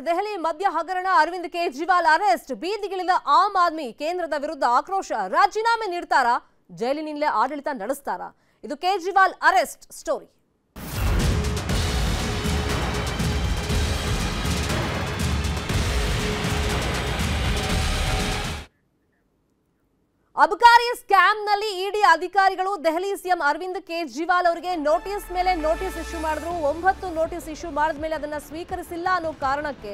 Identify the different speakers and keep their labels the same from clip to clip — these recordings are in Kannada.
Speaker 1: ದೆಹಲಿ ಮದ್ಯ ಹಗರಣ ಅರವಿಂದ್ ಕೇಜ್ರಿವಾಲ್ ಅರೆಸ್ಟ್ ಬೀದಿಗಿಳಿದ ಆಮ್ ಆದ್ಮಿ ಕೇಂದ್ರದ ವಿರುದ್ಧ ಆಕ್ರೋಶ ರಾಜೀನಾಮೆ ನೀಡ್ತಾರಾ ಜೈಲಿನಿಂದಲೇ ಆಡಳಿತ ನಡೆಸ್ತಾರಾ ಇದು ಕೇಜ್ರಿವಾಲ್ ಅರೆಸ್ಟ್ ಸ್ಟೋರಿ ಅಬಕಾರಿ ಸ್ಕ್ಯಾಮ್ ನಲ್ಲಿ ಇಡಿ ಅಧಿಕಾರಿಗಳು ದೆಹಲಿ ಸಿಎಂ ಅರವಿಂದ್ ಕೇಜ್ರಿವಾಲ್ ಅವರಿಗೆ ನೋಟಿಸ್ ಮೇಲೆ ನೋಟಿಸ್ ಇಶ್ಯೂ ಮಾಡಿದ್ರು 9 ನೋಟಿಸ್ ಇಶ್ಯೂ ಮಾಡಿದ ಮೇಲೆ ಅದನ್ನ ಸ್ವೀಕರಿಸಿಲ್ಲ ಅನ್ನೋ ಕಾರಣಕ್ಕೆ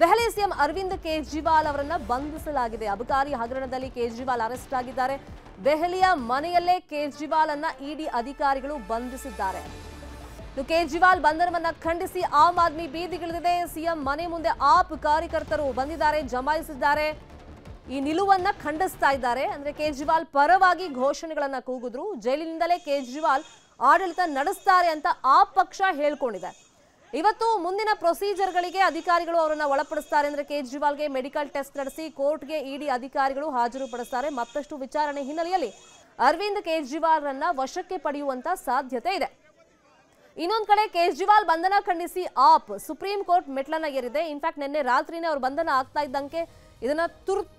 Speaker 1: ದೆಹಲಿ ಸಿಎಂ ಅರವಿಂದ್ ಕೇಜ್ರಿವಾಲ್ ಅವರನ್ನ ಬಂಧಿಸಲಾಗಿದೆ ಅಬಕಾರಿ ಹಗರಣದಲ್ಲಿ ಕೇಜ್ರಿವಾಲ್ ಅರೆಸ್ಟ್ ಆಗಿದ್ದಾರೆ ದೆಹಲಿಯ ಮನೆಯಲ್ಲೇ ಕೇಜ್ರಿವಾಲ್ ಅನ್ನ ಇಡಿ ಅಧಿಕಾರಿಗಳು ಬಂಧಿಸಿದ್ದಾರೆ ಕೇಜ್ರಿವಾಲ್ ಬಂಧನವನ್ನ ಖಂಡಿಸಿ ಆಮ್ ಆದ್ಮಿ ಬೀದಿಗಿಳಿದಿದೆ ಸಿಎಂ ಮನೆ ಮುಂದೆ ಆಪ್ ಕಾರ್ಯಕರ್ತರು ಬಂದಿದ್ದಾರೆ ಜಮಾಯಿಸಿದ್ದಾರೆ ಈ ನಿಲುವನ್ನ ಖಂಡಿಸ್ತಾ ಇದ್ದಾರೆ ಅಂದ್ರೆ ಕೇಜ್ರಿವಾಲ್ ಪರವಾಗಿ ಘೋಷಣೆಗಳನ್ನ ಕೂಗಿದ್ರು ಜೈಲಿನಿಂದಲೇ ಕೇಜ್ರಿವಾಲ್ ಆಡಳಿತ ನಡೆಸ್ತಾರೆ ಅಂತ ಆ ಪಕ್ಷ ಹೇಳ್ಕೊಂಡಿದೆ ಇವತ್ತು ಮುಂದಿನ ಪ್ರೊಸೀಜರ್ಗಳಿಗೆ ಅಧಿಕಾರಿಗಳು ಅವರನ್ನ ಒಳಪಡಿಸ್ತಾರೆ ಅಂದ್ರೆ ಕೇಜ್ರಿವಾಲ್ಗೆ ಮೆಡಿಕಲ್ ಟೆಸ್ಟ್ ನಡೆಸಿ ಕೋರ್ಟ್ಗೆ ಇಡಿ ಅಧಿಕಾರಿಗಳು ಹಾಜರುಪಡಿಸ್ತಾರೆ ಮತ್ತಷ್ಟು ವಿಚಾರಣೆ ಹಿನ್ನೆಲೆಯಲ್ಲಿ ಅರವಿಂದ್ ಕೇಜ್ರಿವಾಲ್ರನ್ನ ವಶಕ್ಕೆ ಪಡೆಯುವಂತ ಸಾಧ್ಯತೆ ಇದೆ ಇನ್ನೊಂದು ಕಡೆ ಕೇಜ್ರಿವಾಲ್ ಬಂಧನ ಖಂಡಿಸಿ ಆಪ್ ಸುಪ್ರೀಂ ಕೋರ್ಟ್ ಮೆಟ್ಲನ್ನ ಏರಿದೆ ಇನ್ಫ್ಯಾಕ್ಟ್ ನಿನ್ನೆ ರಾತ್ರಿನೇ ಅವರು ಬಂಧನ ಆಗ್ತಾ ಇದ್ದಂಗೆ ಇದನ್ನ ತುರ್ತು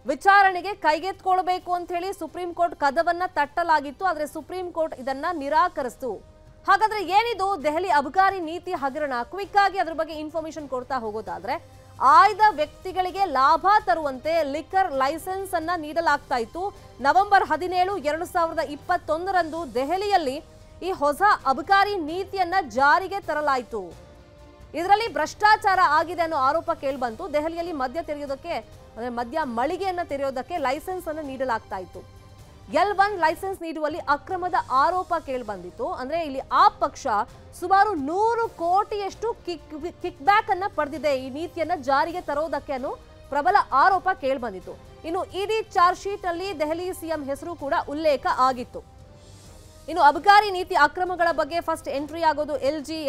Speaker 1: ವಿಚಾರಣೆಗೆ ಕೈಗೆತ್ತಿಕೊಳ್ಳಬೇಕು ಅಂತ ಹೇಳಿ ಸುಪ್ರೀಂ ಕೋರ್ಟ್ ಕದವನ್ನ ತಟ್ಟಲಾಗಿತ್ತು ಆದರೆ ಸುಪ್ರೀಂ ಕೋರ್ಟ್ ಇದನ್ನ ನಿರಾಕರಿಸಿತು ಹಾಗಾದ್ರೆ ಏನಿದು ದೆಹಲಿ ಅಬಕಾರಿ ನೀತಿ ಹಗರಣ ಕ್ವಿಕ್ ಆಗಿ ಅದ್ರ ಬಗ್ಗೆ ಇನ್ಫಾರ್ಮೇಶನ್ ಕೊಡ್ತಾ ಹೋಗೋದಾದ್ರೆ ಆಯ್ದ ವ್ಯಕ್ತಿಗಳಿಗೆ ಲಾಭ ತರುವಂತೆ ಲಿಕ್ಕರ್ ಲೈಸೆನ್ಸ್ ಅನ್ನ ನೀಡಲಾಗ್ತಾ ಇತ್ತು ನವೆಂಬರ್ 17 2021ರಂದು ದೆಹಲಿಯಲ್ಲಿ ಈ ಹೊಸ ಅಬಕಾರಿ ನೀತಿಯನ್ನ ಜಾರಿಗೆ ತರಲಾಯಿತು ಇದರಲ್ಲಿ ಭ್ರಷ್ಟಾಚಾರ ಆಗಿದೆ ಅನ್ನೋ ಆರೋಪ ಕೇಳಿಬಂತು ದೆಹಲಿಯಲ್ಲಿ ಮದ್ಯ ತೆರೆಯೋದಕ್ಕೆ ಅಂದ್ರೆ ಮದ್ಯ ಮಳಿಗೆಯನ್ನ ತೆರೆಯೋದಕ್ಕೆ ಲೈಸೆನ್ಸ್ ಅನ್ನು ನೀಡಲಾಗ್ತಾ ಇತ್ತು L1 ಲೈಸೆನ್ಸ್ ನೀಡುವಲ್ಲಿ ಅಕ್ರಮದ ಆರೋಪ ಕೇಳಿಬಂದಿತ್ತು ಅಂದ್ರೆ ಇಲ್ಲಿ ಆ ಪಕ್ಷ ಸುಮಾರು 100 ಕೋಟಿಯಷ್ಟು ಕಿಕ್ ಬ್ಯಾಕ್ ಅನ್ನ ಪಡೆದಿದೆ ಈ ನೀತಿಯನ್ನ ಜಾರಿಗೆ ತರೋದಕ್ಕೆ ಅನ್ನೋ ಪ್ರಬಲ ಆರೋಪ ಕೇಳಿಬಂದಿತ್ತು ಇನ್ನು ಇಡಿ ಚಾರ್ಜ್ ಶೀಟ್ ಅಲ್ಲಿ ದೆಹಲಿ ಸಿಎಂ ಹೆಸರು ಕೂಡ ಉಲ್ಲೇಖ ಆಗಿತ್ತು ಇನ್ನು ಅಬಕಾರಿ ನೀತಿ ಅಕ್ರಮಗಳ ಬಗ್ಗೆ ಫಸ್ಟ್ ಎಂಟ್ರಿ ಆಗೋದು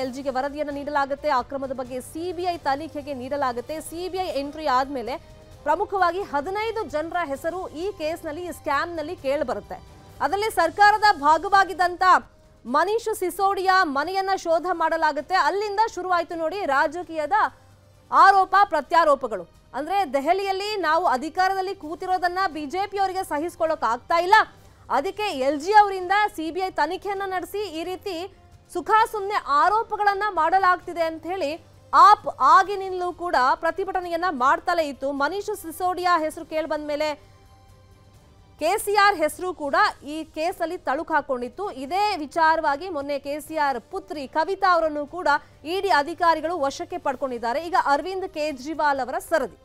Speaker 1: ಎಲ್ಜಿಗೆ ವರದಿಯನ್ನು ನೀಡಲಾಗುತ್ತೆ ಅಕ್ರಮದ ಬಗ್ಗೆ ಸಿಬಿಐ ತನಿಖೆಗೆ ನೀಡಲಾಗುತ್ತೆ ಸಿಬಿಐ ಎಂಟ್ರಿ ಆದ್ಮೇಲೆ ಪ್ರಮುಖವಾಗಿ 15 ಜನರ ಹೆಸರು ಈ ಕೇಸ್ನಲ್ಲಿ ಈ ಸ್ಕ್ಯಾಮ್ನಲ್ಲಿ ಕೇಳಿಬರುತ್ತೆ ಅದರಲ್ಲಿ ಸರ್ಕಾರದ ಭಾಗವಾಗಿದ್ದಂತ ಮನೀಶ್ ಸಿಸೋಡಿಯಾ ಮನೆಯನ್ನ ಶೋಧ ಮಾಡಲಾಗುತ್ತೆ ಅಲ್ಲಿಂದ ಶುರುವಾಯಿತು ನೋಡಿ ರಾಜಕೀಯದ ಆರೋಪ ಪ್ರತ್ಯಾರೋಪಗಳು ಅಂದ್ರೆ ದೆಹಲಿಯಲ್ಲಿ ನಾವು ಅಧಿಕಾರದಲ್ಲಿ ಕೂತಿರೋದನ್ನ ಬಿಜೆಪಿ ಅವರಿಗೆ ಸಹಿಸಿಕೊಳ್ಳೋಕೆ ಆಗ್ತಾ ಇಲ್ಲ ಅದಕ್ಕೆ ಎಲ್ಜಿ ಅವರಿಂದ ಸಿಬಿಐ ತನಿಖೆಯನ್ನ ನಡೆಸಿ ಈ ರೀತಿ ಸುಖಾಸುಮ್ನೆ ಆರೋಪಗಳನ್ನ ಮಾಡಲಾಗ್ತಿದೆ ಅಂತ ಹೇಳಿ ಆಪ್ ಆಗಿನಿಂದಲೂ ಕೂಡ ಪ್ರತಿಭಟನೆಯನ್ನ ಮಾಡ್ತಲೇ ಇತ್ತು ಮನೀಶ್ ಸಿಸೋಡಿಯಾ ಹೆಸರು ಕೇಳಿ ಬಂದ ಮೇಲೆ ಕೆಸಿಆರ್ ಹೆಸರು ಕೂಡ ಈ ಕೇಸಲ್ಲಿ ತಳುಕು ಹಾಕೊಂಡಿತ್ತು ಇದೇ ವಿಚಾರವಾಗಿ ಮೊನ್ನೆ ಕೆಸಿಆರ್ ಪುತ್ರಿ ಕವಿತಾ ಅವರನ್ನು ಕೂಡ ಇಡಿ ಅಧಿಕಾರಿಗಳು ವಶಕ್ಕೆ ಪಡ್ಕೊಂಡಿದ್ದಾರೆ ಈಗ ಅರವಿಂದ್ ಕೇಜ್ರಿವಾಲ್ ಅವರ ಸರದಿ